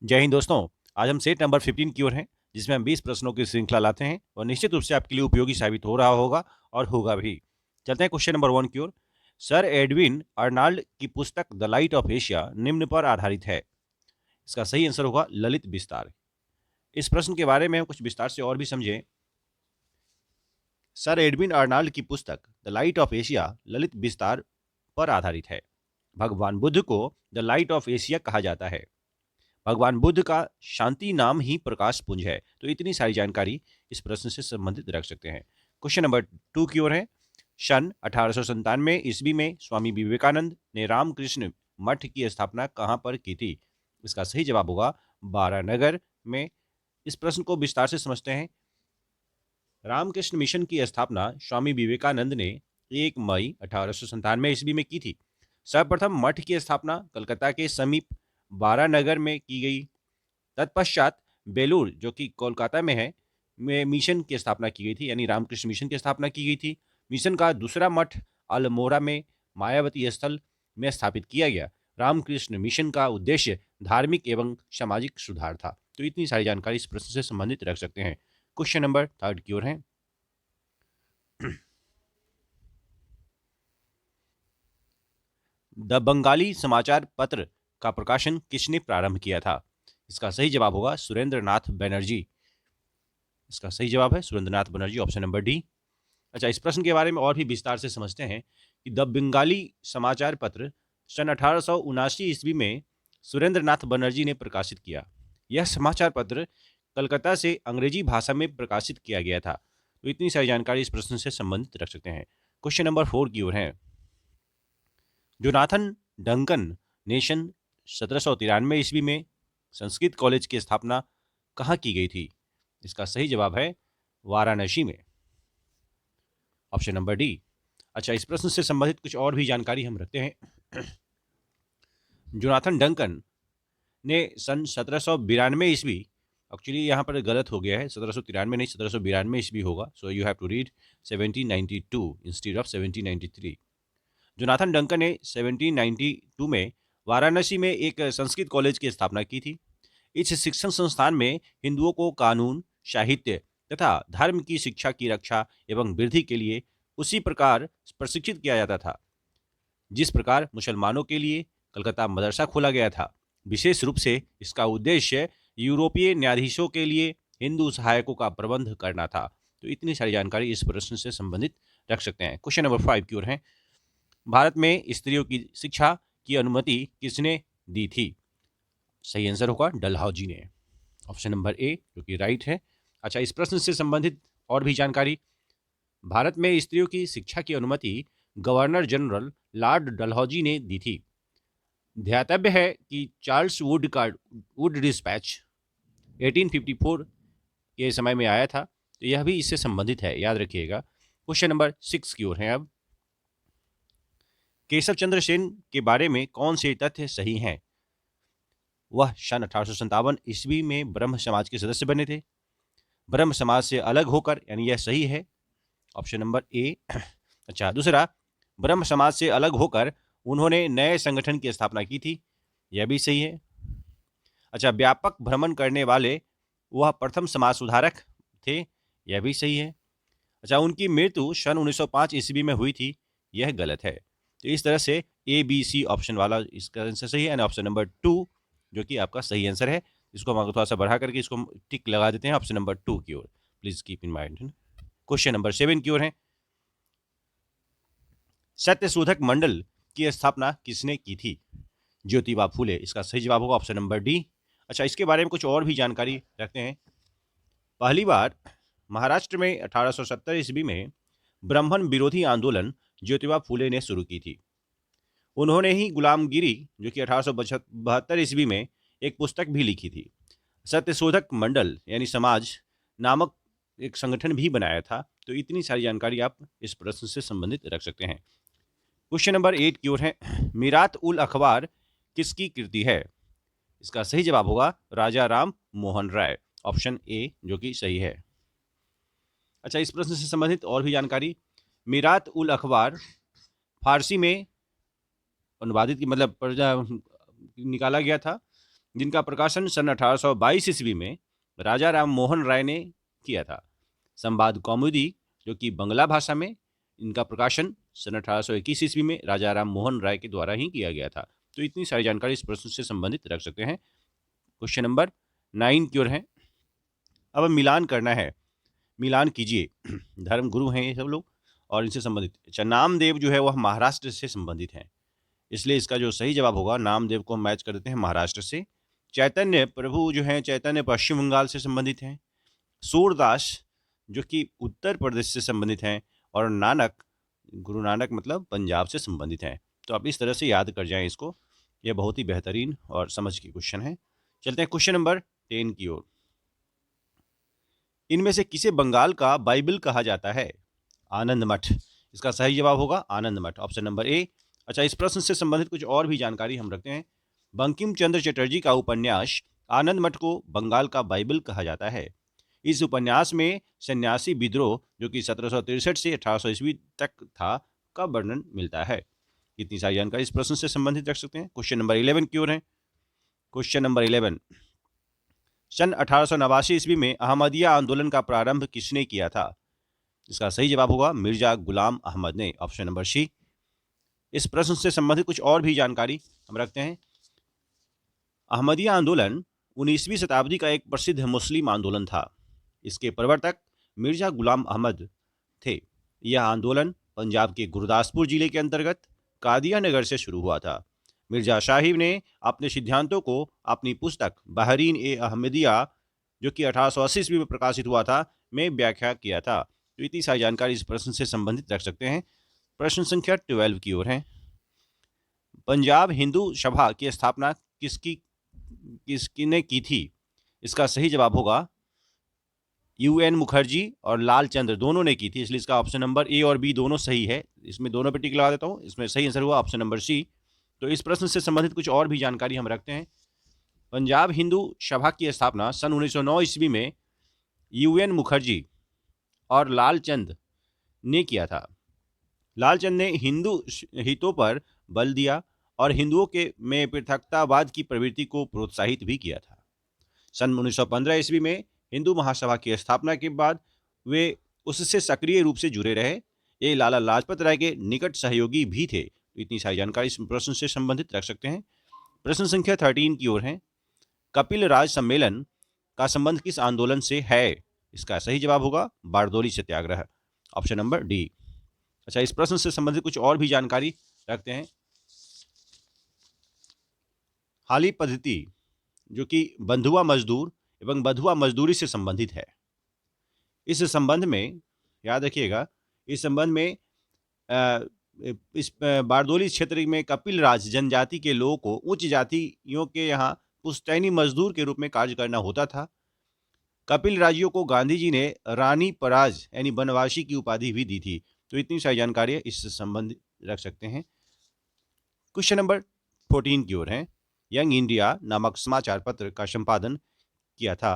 जय हिंद दोस्तों। आज हम सेट नंबर 15 की ओर हैं, जिसमें हम 20 प्रश्नों की श्रृंखला लाते हैं और निश्चित रूप से आपके लिए उपयोगी साबित हो रहा होगा और होगा भी। चलते हैं क्वेश्चन नंबर 1 की ओर। सर एडविन अर्नाल्ड की पुस्तक द लाइट ऑफ एशिया निम्न पर आधारित है। इसका सही आंसर होगा ललित विस्तार। इस प्रश्न के बारे में हम कुछ विस्तार से और भी समझें। सर एडविन अर्नाल्ड की पुस्तक the light of Asia Lalit विस्तार पर आधारित है। भगवान बुद्ध को द लाइट ऑफ एशिया कहा जाता है। भगवान बुद्ध का शांति नाम ही प्रकाश पुंज है। तो इतनी सारी जानकारी इस प्रश्न से संबंधित रख सकते हैं। क्वेश्चन नंबर 2 की ओर है। सन 1897 ईस्वी में स्वामी विवेकानंद ने रामकृष्ण मठ की स्थापना कहां पर की थी। इसका सही जवाब होगा वाराणसी में। इस प्रश्न को विस्तार से समझते हैं। रामकृष्ण मिशन की स्थापना स्वामी विवेकानंद ने 1 मई 1897 ईस्वी में की थी। सर्वप्रथम मठ की स्थापना कलकत्ता के समीप वारानगर में की गई। तत्पश्चात बेलूर, जो कि कोलकाता में है, में मिशन की स्थापना की गई थी, यानी रामकृष्ण मिशन की स्थापना की गई थी। मिशन का दूसरा मठ अल्मोड़ा में मायावती स्थल में स्थापित किया गया। रामकृष्ण मिशन का उद्देश्य धार्मिक एवं सामाजिक सुधार था। तो इतनी सारी जानकारी इस प्रश्न से संबंधित रख सकते हैं। क्वेश्चन नंबर 3 की ओर है। द बंगाली समाचार पत्र का प्रकाशन किसने प्रारंभ किया था। इसका सही जवाब होगा सुरेंद्र नाथ बनर्जी। इसका सही जवाब है सुरेंद्र नाथ बनर्जी, ऑप्शन नंबर डी। अच्छा, इस प्रश्न के बारे में और भी विस्तार से समझते हैं कि द बंगाली समाचार पत्र सन 1879 ईस्वी में सुरेंद्र नाथ बनर्जी ने प्रकाशित किया। यह समाचार पत्र कलकत्ता से अंग्रेजी भाषा में प्रकाशित किया गया था। तो इतनी सारी जानकारी इस प्रश्न से संबंधित रख सकते हैं। क्वेश्चन नंबर 4 की ओर है। जोनाथन डंकन ने सन 1793 ईस्वी में संस्कृत कॉलेज की स्थापना कहाँ की गई थी। इसका सही जवाब है वाराणसी में, ऑप्शन नंबर डी। अच्छा, इस प्रश्न से संबंधित कुछ और भी जानकारी हम रखते हैं। जोनाथन डंकन ने सन 1792 ईस्वी, एक्चुअली यहाँ पर गलत हो गया है, 1793 नहीं 1792 ईस्वी होगा, so you have to read 1792 instead of 1793। Jonathan Duncan ने 1792 में वाराणसी में एक संस्कृत कॉलेज की स्थापना की थी। इस शिक्षण संस्थान में हिंदुओं को कानून, साहित्य तथा धर्म की शिक्षा की रक्षा एवं वृद्धि के लिए उसी प्रकार प्रशिक्षित किया जाता था जिस प्रकार मुसलमानों के लिए कलकत्ता मदरसा खोला गया था। विशेष रूप से इसका उद्देश्य यूरोपीय न्यायाधीशों के लिए हिंदू सहायकों का प्रबंध करना था। तो इतनी सारी जानकारी इस प्रश्न से संबंधित रख सकते हैं। क्वेश्चन नंबर 5 की ओर है। भारत में स्त्रियों की शिक्षा की अनुमति किसने दी थी। सही आंसर होगा डलहौजी ने, ऑप्शन नंबर ए, जो कि राइट है। अच्छा, इस प्रश्न से संबंधित और भी जानकारी। भारत में स्त्रियों की शिक्षा की अनुमति गवर्नर जनरल लॉर्ड डलहौजी ने दी थी। ध्यातव्य है कि चार्ल्स वुड डिस्पैच 1854 के समय में आया था। तो यह भी इससे संबंधित है, याद रखिएगा। क्वेश्चन नंबर 6 की ओर है अब। केशव चंद्र सेन के बारे में कौन से तथ्य सही हैं। वह सन 1857 ईस्वी में ब्रह्म समाज के सदस्य बने थे। ब्रह्म समाज से अलग होकर, यानी यह सही है, ऑप्शन नंबर ए। अच्छा, दूसरा, ब्रह्म समाज से अलग होकर उन्होंने नए संगठन की स्थापना की थी। यह भी सही है। अच्छा, व्यापक भ्रमण करने वाले वह प्रथम समाज सुधारक थे। यह भी सही है। अच्छा, उनकी मृत्यु सन 1905 ईस्वी में हुई थी। यह गलत है। तो इस तरह से ए बी सी ऑप्शन वाला इसका आंसर सही है, एंड ऑप्शन नंबर 2 जो कि आपका सही आंसर है। इसको हम थोड़ा सा बढ़ा करके इसको टिक लगा देते हैं ऑप्शन नंबर 2 की ओर। Please keep in mind. Question number 7 की ओर है। सत्यशोधक मंडल की स्थापना किसने की थी। ज्योतिबा फूले। इसका सही जवाब होगा ऑप्शन नंबर डी। अच्छा, इसके बारे में कुछ और भी जानकारी रखते हैं। पहली बार महाराष्ट्र में 1870 ईस्वी में ब्राह्मण विरोधी आंदोलन ज्योतिबा फूले ने शुरू की थी। उन्होंने ही गुलामगिरी, जो कि 1872 ईस्वी में, एक पुस्तक भी लिखी थी। सत्यशोधक मंडल यानी समाज नामक एक संगठन भी बनाया था। तो इतनी सारी जानकारी आप इस प्रश्न से संबंधित रख सकते हैं। क्वेश्चन नंबर 8 की ओर है। मीरात उल अखबार किसकी कृति है। इसका सही जवाब होगा राजा राम मोहन राय, ऑप्शन ए, जो कि सही है। अच्छा, इस प्रश्न से संबंधित और भी जानकारी। मीरात उल अखबार फारसी में अनुवादित की मतलब निकाला गया था। जिनका प्रकाशन सन 1822 ईस्वी में राजा राम मोहन राय ने किया था। संवाद कौमुदी, जो कि बंगला भाषा में, इनका प्रकाशन सन 1821 ईस्वी में राजा राम मोहन राय के द्वारा ही किया गया था। तो इतनी सारी जानकारी इस प्रश्न से संबंधित रख सकते हैं। क्वेश्चन नंबर 9 की ओर है। अब मिलान करना है, मिलान कीजिए। धर्म गुरु हैं ये सब लोग और इनसे संबंधित। अच्छा, नामदेव जो है वह महाराष्ट्र से संबंधित है, इसलिए इसका जो सही जवाब होगा, नामदेव को हम मैच कर देते हैं महाराष्ट्र से। चैतन्य प्रभु जो है, चैतन्य पश्चिम बंगाल से संबंधित हैं। सूरदास जो कि उत्तर प्रदेश से संबंधित हैं। और नानक, गुरु नानक मतलब पंजाब से संबंधित हैं। तो आप इस तरह से याद कर जाएं इसको, यह बहुत ही बेहतरीन और समझ के क्वेश्चन है। चलते हैं क्वेश्चन नंबर 10 की ओर। इनमें से किसे बंगाल का बाइबल कहा जाता है? आनंद मठ। इसका सही जवाब होगा आनंद मठ, ऑप्शन नंबर ए। अच्छा, इस प्रश्न से संबंधित कुछ और भी जानकारी हम रखते हैं। बंकिम चंद्र चटर्जी का उपन्यास आनंद मठ को बंगाल का बाइबल कहा जाता है। इस उपन्यास में सन्यासी विद्रोह, जो कि 1763 से 1800 ईस्वी तक था, का वर्णन मिलता है। इतनी सारी जानकारी इस प्रश्न से संबंधित रख सकते हैं। क्वेश्चन नंबर 11 की ओर है। क्वेश्चन नंबर 11, सन 1889 ईस्वी में अहमदिया आंदोलन का प्रारंभ किसने किया था? इसका सही जवाब होगा मिर्जा गुलाम अहमद ने, ऑप्शन नंबर सी। इस प्रश्न से संबंधित कुछ और भी जानकारी हम रखते हैं। अहमदिया आंदोलन 19वीं शताब्दी का एक प्रसिद्ध मुस्लिम आंदोलन था। इसके प्रवर्तक मिर्जा गुलाम अहमद थे। यह आंदोलन पंजाब के गुरदासपुर जिले के अंतर्गत कादिया नगर से शुरू हुआ था। मिर्जा साहिब ने अपने सिद्धांतों को अपनी पुस्तक बहरीन ए अहमदिया, जो कि 1880 ईस्वी में प्रकाशित हुआ था, में व्याख्या किया था। तो इतनी सारी जानकारी इस प्रश्न से संबंधित रख सकते हैं। प्रश्न संख्या 12 की ओर है। पंजाब हिंदू सभा की स्थापना किसने की थी? इसका सही जवाब होगा UN मुखर्जी और लालचंद्र दोनों ने की थी, इसलिए इसका ऑप्शन नंबर ए और बी दोनों सही है। इसमें दोनों पे टिक लगा देता हूँ। इसमें सही आंसर हुआ ऑप्शन नंबर सी। तो इस प्रश्न से संबंधित कुछ और भी जानकारी हम रखते हैं। पंजाब हिंदू सभा की स्थापना सन 1909 ईस्वी में UN मुखर्जी और लालचंद ने किया था। लालचंद ने हिंदू हितों पर बल दिया और हिंदुओं के में पृथकतावाद की प्रवृत्ति को प्रोत्साहित भी किया था। सन 1915 ईस्वी में हिंदू महासभा की स्थापना के बाद वे उससे सक्रिय रूप से जुड़े रहे। ये लाला लाजपत राय के निकट सहयोगी भी थे। इतनी सारी जानकारी इस प्रश्न से संबंधित रख सकते हैं। प्रश्न संख्या 13 की ओर है। कपिल राज सम्मेलन का संबंध किस आंदोलन से है? इसका सही जवाब होगा Bardoli Satyagraha, option number D. अच्छा, इस प्रश्न से संबंधित कुछ और भी जानकारी रखते हैं। हाली पद्धति, जो कि बंधुआ मजदूर एवं बंधुआ मजदूरी से संबंधित है। इस संबंध में याद रखिएगा, इस संबंध में इस बारदोली क्षेत्र में कपिल राज जनजाति के लोगों को उच्च जातियों के यहाँ पुश्तैनी मजदूर के रूप में कार्य करना होता था। कपिल राजियों को गांधी जी ने रानी पराज यानी बनवासी की उपाधि भी दी थी। तो इतनी सारी जानकारी इससे संबंधित रख सकते हैं। क्वेश्चन नंबर 14 की ओर है। यंग इंडिया नामक समाचार पत्र का संपादन किया था,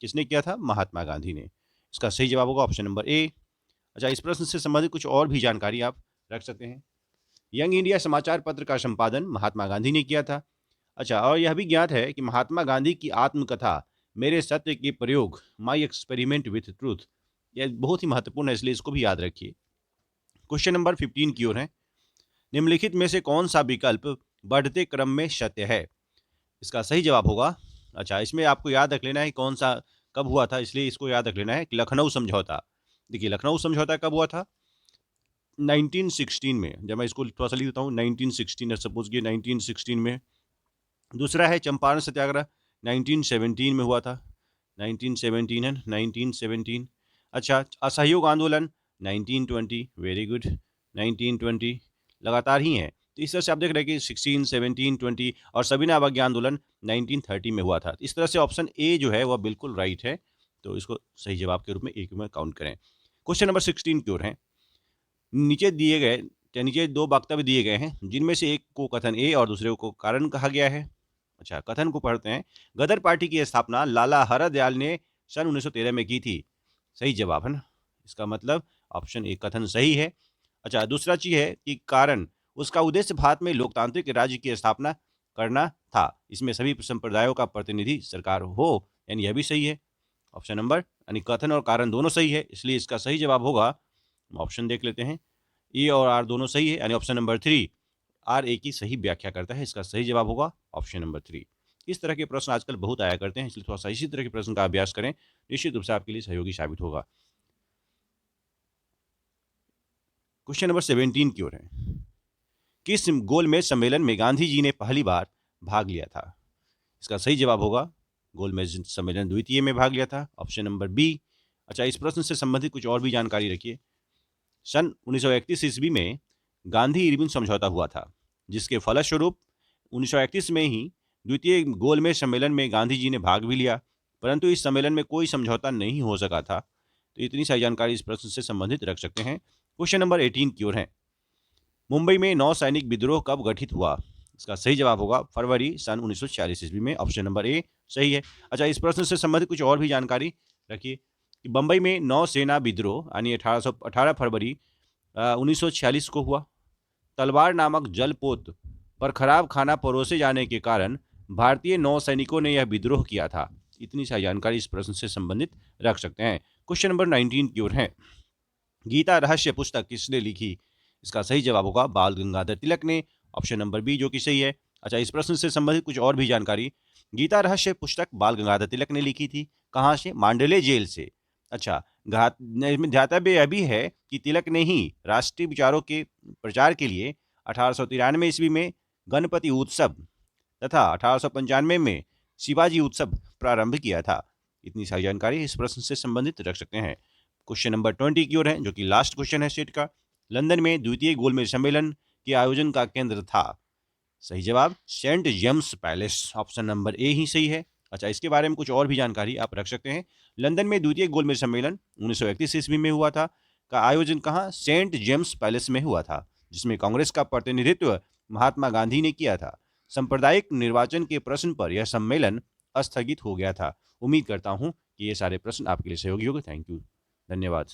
किसने किया था? महात्मा गांधी ने। इसका सही जवाब होगा ऑप्शन नंबर ए। अच्छा, इस प्रश्न से संबंधित कुछ और भी जानकारी आप रख सकते हैं। यंग इंडिया समाचार पत्र का संपादन महात्मा गांधी ने किया था। अच्छा, और यह भी ज्ञात है कि महात्मा गांधी की आत्मकथा मेरे सत्य के प्रयोग, माई एक्सपेरिमेंट विथ ट्रूथ, यह बहुत ही महत्वपूर्ण है, इसलिए इसको भी याद रखिए। क्वेश्चन नंबर 15 की ओर है। निम्नलिखित में से कौन सा विकल्प बढ़ते क्रम में सत्य है? इसका सही जवाब होगा, अच्छा, इसमें आपको याद रख लेना है कौन सा कब हुआ था, इसलिए इसको याद रख लेना है कि लखनऊ समझौता। देखिए, लखनऊ समझौता कब हुआ था? 1916 में। जब मैं इसको थोड़ा सा लिख देता हूँ, 1916 सपोज कि 1916 में। दूसरा है चंपारण सत्याग्रह, 1917 में हुआ था। 1917 है, 1917। अच्छा, असहयोग आंदोलन 1920, वेरी गुड, 1920 लगातार ही है। तो इस तरह से आप देख रहे हैं कि 16, 17, 20 और सविनय अवज्ञा आंदोलन 1930 में हुआ था। इस तरह से ऑप्शन ए जो है वह बिल्कुल राइट है, तो इसको सही जवाब के रूप में एक में काउंट करें। क्वेश्चन नंबर 16 की ओर है। नीचे दो वक्तव्य दिए गए हैं, जिनमें से एक को कथन ए और दूसरे को कारण कहा गया है। अच्छा, कथन को पढ़ते हैं। गदर पार्टी की स्थापना लाला हरदयाल ने सन 1913 में की थी। सही जवाब है ना, इसका मतलब ऑप्शन ए कथन सही है। अच्छा, दूसरा चीज है कि कारण, उसका उद्देश्य भारत में लोकतांत्रिक राज्य की स्थापना करना था। इसमें सभी संप्रदायों का प्रतिनिधि सरकार हो, यानी यह भी सही है। ऑप्शन नंबर, यानी कथन और कारण दोनों सही है, इसलिए इसका सही जवाब होगा, ऑप्शन देख लेते हैं, ई और आर दोनों सही है, यानी ऑप्शन नंबर 3 आर ए की सही व्याख्या करता है। इसका सही जवाब होगा ऑप्शन नंबर 3। इस तरह के प्रश्न आजकल बहुत आया करते हैं, इसलिए थोड़ा सा इसी तरह के प्रश्न का अभ्यास करें, निश्चित रूप से आपके लिए सहयोगी साबित होगा। क्वेश्चन नंबर 17 की ओर है। किस गोलमेज सम्मेलन में गांधी जी ने पहली बार भाग लिया था? इसका सही जवाब होगा गोलमेज सम्मेलन द्वितीय में भाग लिया था, ऑप्शन नंबर बी। अच्छा, इस प्रश्न से संबंधित कुछ और भी जानकारी रखिए। सन 1931 ईस्वी में गांधी इरविन समझौता हुआ था, जिसके फलस्वरूप 1931 में ही द्वितीय गोलमेज सम्मेलन में गांधी जी ने भाग भी लिया, परंतु इस सम्मेलन में कोई समझौता नहीं हो सका था। तो इतनी सारी जानकारी इस प्रश्न से संबंधित रख सकते हैं। क्वेश्चन नंबर 18 की ओर है। मुंबई में नौसैनिक विद्रोह कब गठित हुआ? इसका सही जवाब होगा फरवरी सन 1946 ईस्वी में, ऑप्शन नंबर ए सही है। अच्छा, इस प्रश्न से संबंधित कुछ और भी जानकारी रखिए कि बंबई में नौसेना विद्रोह यानी 18 फरवरी 1946 को हुआ। तलवार नामक जलपोत पर खराब खाना परोसे जाने के कारण भारतीय नौसैनिकों ने यह विद्रोह किया था। इतनी सारी जानकारी इस प्रश्न से संबंधित रख सकते हैं। क्वेश्चन नंबर 19 की ओर है। गीता रहस्य पुस्तक किसने लिखी? इसका सही जवाब होगा बाल गंगाधर तिलक ने, ऑप्शन नंबर बी जो कि सही है। अच्छा, इस प्रश्न से संबंधित कुछ और भी जानकारी। गीता रहस्य पुस्तक बाल गंगाधर तिलक ने लिखी थी। कहाँ से? मांडले जेल से। अच्छा, ध्यातव्य यह भी है कि तिलक ने ही राष्ट्रीय विचारों के प्रचार के लिए 1893 ईस्वी में गणपति उत्सव तथा 1895 में शिवाजी उत्सव प्रारंभ किया था। इतनी सारी जानकारी इस प्रश्न से संबंधित रख सकते हैं। क्वेश्चन नंबर 20 की ओर है, जो कि लास्ट क्वेश्चन है सेट का। लंदन में द्वितीय गोलमेज सम्मेलन के आयोजन का केंद्र था। सही जवाब Saint James Palace, option number A ही सही है। अच्छा, इसके बारे में कुछ और भी जानकारी आप रख सकते हैं। लंदन में द्वितीय गोलमेज सम्मेलन 1931 ईस्वी में हुआ था, का आयोजन कहाँ? सेंट जेम्स पैलेस में हुआ था, जिसमें कांग्रेस का प्रतिनिधित्व महात्मा गांधी ने किया था। सांप्रदायिक निर्वाचन के प्रश्न पर यह सम्मेलन स्थगित हो गया था। उम्मीद करता हूं कि ये सारे प्रश्न आपके लिए सहयोगी होंगे। थैंक यू, धन्यवाद।